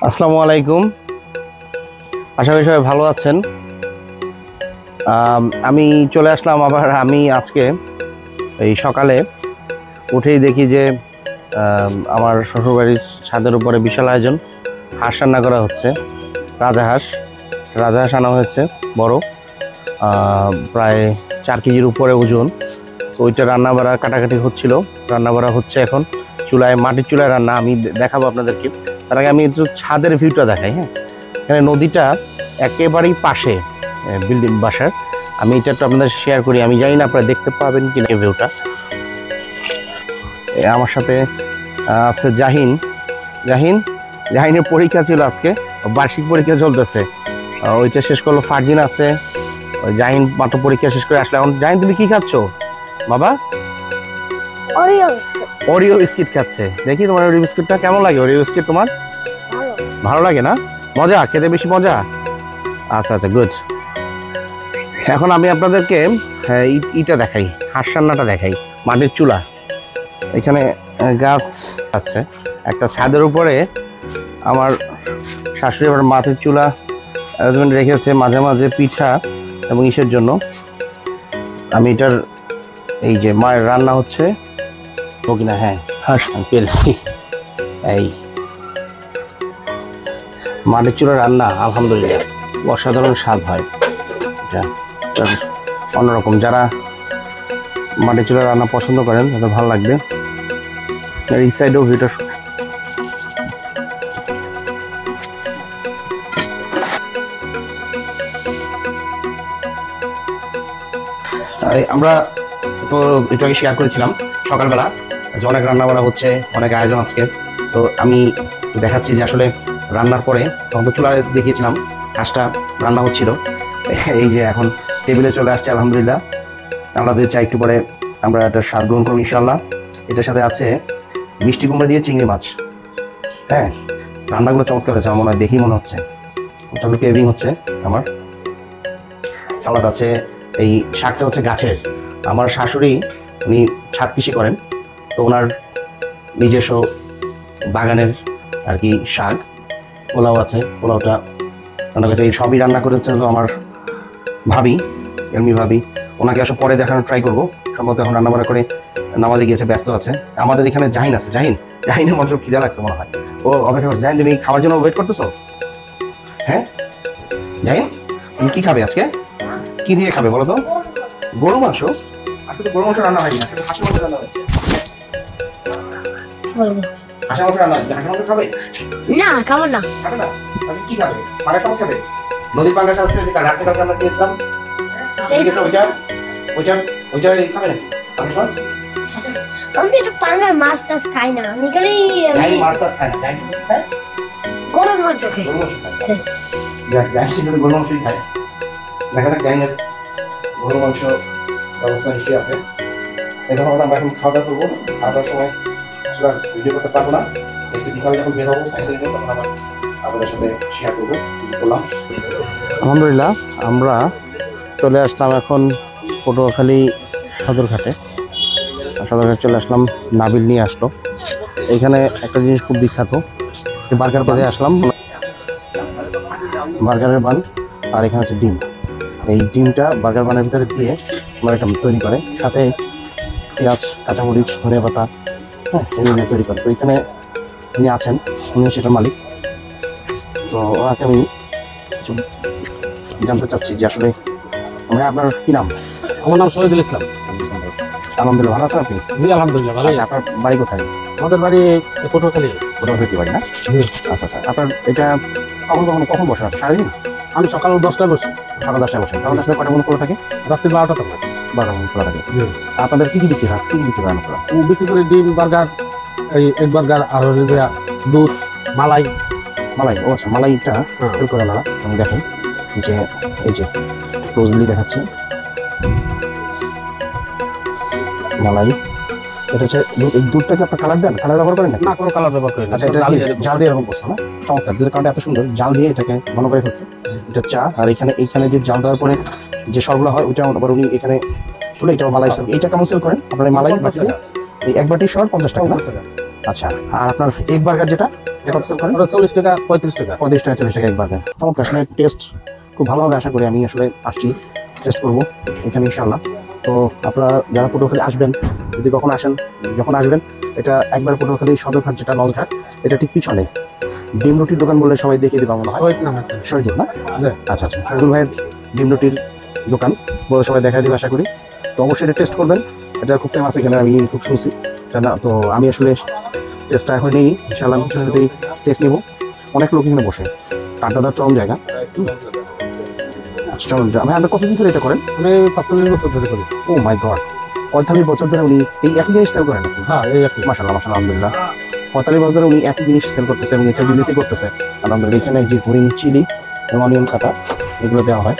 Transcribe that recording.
আসসালামু আলাইকুম, আশা করি সবাই ভালো আছেন। আমি চলে আসলাম আবার। আমি আজকে এই সকালে উঠেই দেখি যে আমার শ্বশুরবাড়ির ছাদের উপরে বিশাল আয়োজন, হাঁস রান্না করা হচ্ছে। রাজাহাঁস আনা হয়েছে, বড়, প্রায় 4 কেজির উপরে ওজন। তো ওইটা রান্নাবাড়া কাটাকাটি হচ্ছিল, রান্নাবাড়া হচ্ছে এখন চুলায়, মাটির চুলায় রান্না। আমি দেখাবো আপনাদেরকে। তার আগে আমি একটু ছাদের ভিউটা দেখাই। হ্যাঁ, এখানে নদীটা একেবারেই পাশে বিল্ডিং বাসার। আমি এটা একটু আপনাদের শেয়ার করি। আমি জানি না আপনারা দেখতে পাবেন কি না ভিউটা। আমার সাথে আছে জাহিনের পরীক্ষা ছিল আজকে, বার্ষিক পরীক্ষা চলতেছে, ওইটা শেষ করলো। ফারজিন আছে, জাহিন মাত্র পরীক্ষা শেষ করে আসলে। এখন জাহিন, তুমি কি খাচ্ছ বাবা? ওরিও বিস্কিট খাচ্ছে। দেখি তোমার ওরিও বিস্কিটটা কেমন লাগে। ওরিও বিস্কিট তোমার ভালো লাগে না? মজা, খেতে বেশি মজা। আচ্ছা আচ্ছা, গুড। এখন আমি আপনাদেরকে ইটা দেখাই, হাঁস রান্নাটা দেখাই। মাটির চুলা, এখানে গাছ আছে একটা ছাদের উপরে। আমার শাশুড়ি আবার মাটির চুলা অ্যারেঞ্জমেন্ট রেখেছে মাঝে মাঝে পিঠা এবং ইসের জন্য। আমি এটার এই যে মায়ের রান্না হচ্ছে কিনা, হ্যাঁ আমি পেরেছি। এই মাটির চুলার রান্না আলহামদুলিল্লাহ অসাধারণ স্বাদ হয়। এটা অন্যরকম। যারা মাটির চুলার রান্না পছন্দ করেন তাদের ভালো লাগবে। এই সাইডেও ভিউটা আমরা তো একটু আগে শেয়ার করেছিলাম সকালবেলা যে অনেক রান্না বান্না হচ্ছে, অনেক আয়োজন আজকে। তো আমি দেখাচ্ছি যে আসলে রান্নার পরে তখন তো চুলা দেখিয়েছিলাম, হাঁসটা রান্না হচ্ছিল। এই যে এখন টেবিলে চলে আসছে আলহামদুলিল্লাহ। আমাদের চাই একটু পরে আমরা একটা স্বাদ গ্রহণ করবো ইনশাল্লাহ। এটার সাথে আছে মিষ্টি কুমড়া দিয়ে চিংড়ি মাছ। হ্যাঁ, রান্নাগুলো চমৎকার হয়েছে আমার মনে হয়, দেখেই মনে হচ্ছে। ওটা কেভিং হচ্ছে আমার। সালাদ আছে। এই শাকটা হচ্ছে গাছের। আমার শাশুড়ি উনি ছাদ কৃষি করেন, তো ওনার নিজস্ব বাগানের আর কি শাক। পোলাও আছে, পোলাওটা ওনার কাছে। এই সবই রান্না করেছে হলো আমার ভাবি, এলমি ভাবি। ওনাকে আসলে পরে দেখানোর ট্রাই করবো। সম্ভবত এখন রান্নাবান্না করে নামাজে গিয়েছে, ব্যস্ত আছে। আমাদের এখানে জাহিন আছে, জাহিনের মনে খিদা লাগছে মনে হয়, ও অপেক্ষা করছে। জাহিন, তুমি খাওয়ার জন্য ওয়েট করতেছো? হ্যাঁ জাহিন, তুমি কি খাবে আজকে? কি দিয়ে খাবে বলো তো? গরু মাংস? আজকে তো গরু মাংস রান্না হয়নি, আজকে হাঁসের মাংস রান্না হচ্ছে। হাঁসের মাংস রান্না হচ্ছে। হাঁসের মাংস খাবে না? খাবো না। খাবে না? তাহলে কি খাবে? পাঙ্গাস মাছ খাবে? নদীর পাঙ্গাস আছে, রাত্রে কালকে আমরা কিনেছিলাম, ওইটা খাবে নাকি পাঙ্গাস মাছ? আমি তো পাঙ্গাস মাছ টাছ খাই না। আমি খালি মাছ টাছ খাই না। গরুর মাংস খাই। গরু মাংস খায়। শুধু গরু মাংসই খায়। দেখা যাক জাহিনের গরু মাংস ব্যবস্থা নিশ্চয়ই আছে। এখন আমরা এখন খাওয়া দাওয়া করবো। খাওয়া দাওয়ার সময় আসলে ভিডিও করতে পারবো না। বিকালে যখন বের হবো সাইকেল নিয়ে, তখন আবার আপনাদের সাথে শেয়ার করবো করলাম। আলহামদুলিল্লাহ আমরা চলে আসলাম এখন পটুয়াখালী সদরঘাটে। সদরঘাটে চলে আসলাম, নাবিল নিয়ে আসলো। এখানে একটা জিনিস খুব বিখ্যাত, বার্গার বাজে আসলাম, বার্গারের বান। আর এখানে হচ্ছে ডিম। এই ডিমটা বার্গার বানের ভিতরে দিয়ে আমার একটা তৈরি করে, সাথে পেঁয়াজ, কাঁচামরিচ, ধনিয়া পাতা, হ্যাঁ এগুলো তৈরি করে। তো এখানে যিনি আছেন উনি হচ্ছে এটার মালিক। তো ওনাকে আমি কিছু জানতে চাচ্ছি যে আসলে ভাই আপনার কি নাম? আমার নাম শহীদুল ইসলাম। আলহামদুলিল্লাহ, ভালো আছেন আপনি? জি আলহামদুলিল্লাহ ভালো। আপনার বাড়ি কোথায়? আমাদের বাড়ি পটুয়াখালী। পটুয়াখালী বাড়ি না? জি। আচ্ছা আচ্ছা। আপনার এটা কখন বসেন? সারাদিন? আমি সকাল 10টায় বসি। সকাল 10টায় বসেন। সকাল 10টায় কটা খোলা থাকে? রাত্রি 12টা তক। 12টা খোলা থাকে। জি। আপনাদের কি বিক্রি হয়? কি বিক্রি করেন আপনারা? বিক্রি করে ডিম, বার্গার, এই এগ বার্গার, আর হচ্ছে দুধ, মালাই। ও আচ্ছা, মালাইটা সেল করে না? আমি দেখেন যে এই যে ক্লোজলি দেখাচ্ছি মালাই। এটা হচ্ছে দুধটাকে আপনার কালার দেন? কালার ব্যবহার করেন না, কোনো কালার ব্যবহার করেন না। আচ্ছা, এটা জাল দিয়ে এরকম করছে না? চমৎকার। দুধের কারণে এত সুন্দর, জাল দিয়ে এটাকে ঘন করে ফেলছে। এটা চা। আর এইখানে যে জাল দেওয়ার পরে যে সরগুলো হয় ওইটা আবার উনি এখানে তুলে এটা মালাই। এইটা কেমন সেল করেন আপনার? মালাই এই এক বাটি সর 50 টাকা। আচ্ছা, আর আপনার এগ বার্গার যেটা কত সেল করেন? ওটা 40 টাকা 35 টাকা। 35 টাকা 40 টাকা এগ বার্গার। চমৎকার, আসলে টেস্ট খুব ভালো হবে আশা করি। আমি আসলে আসছি, টেস্ট করবো এখানে ইনশাআল্লাহ। তো আপনারা যারা পটুয়াখালী আসবেন, যদি যখন আসবেন, এটা একবার পটুয়াখালী সদরঘাট যেটা লঞ্চঘাট, এটা ঠিক পিছনে ডিম রুটির দোকান বললে সবাই দেখিয়ে দেবে মনে হয়। শহীদ নাম আছে। শহীদুল না? জি। আচ্ছা আচ্ছা, শহীদুল ভাইয়ের ডিম রুটির দোকান বলে সবাই দেখা দিবে আশা করি। তো অবশ্যই এটা টেস্ট করবেন, এটা খুব ফেমাস এখানে, আমি খুব শুনছি এটা না। তো আমি আসলে টেস্টটা এখন নিই, ইনশাআল্লাহ আমি কিছুর মধ্যেই টেস্ট নিব। অনেক লোক এখানে বসে, আড্ডাদার চরম জায়গা। আচ্ছা চলুন, আমি আপনার কতদিন ধরে এটা করেন? আমি 45 বছর ধরে করি। ও মাই গড, 45 বছর ধরে উনি এই একই জিনিস সেল করেন? হ্যাঁ, এই একই। মাশাআল্লাহ মাশাআল্লাহ, আলহামদুলিল্লাহ। 45 বছর ধরে উনি একই জিনিস সেল করতেছে এবং এটা বিজনেসই করতেছে, আলহামদুলিল্লাহ। এখানে যে হরিণ চিলি এবং অনিয়ন কাটা এগুলো দেওয়া হয়।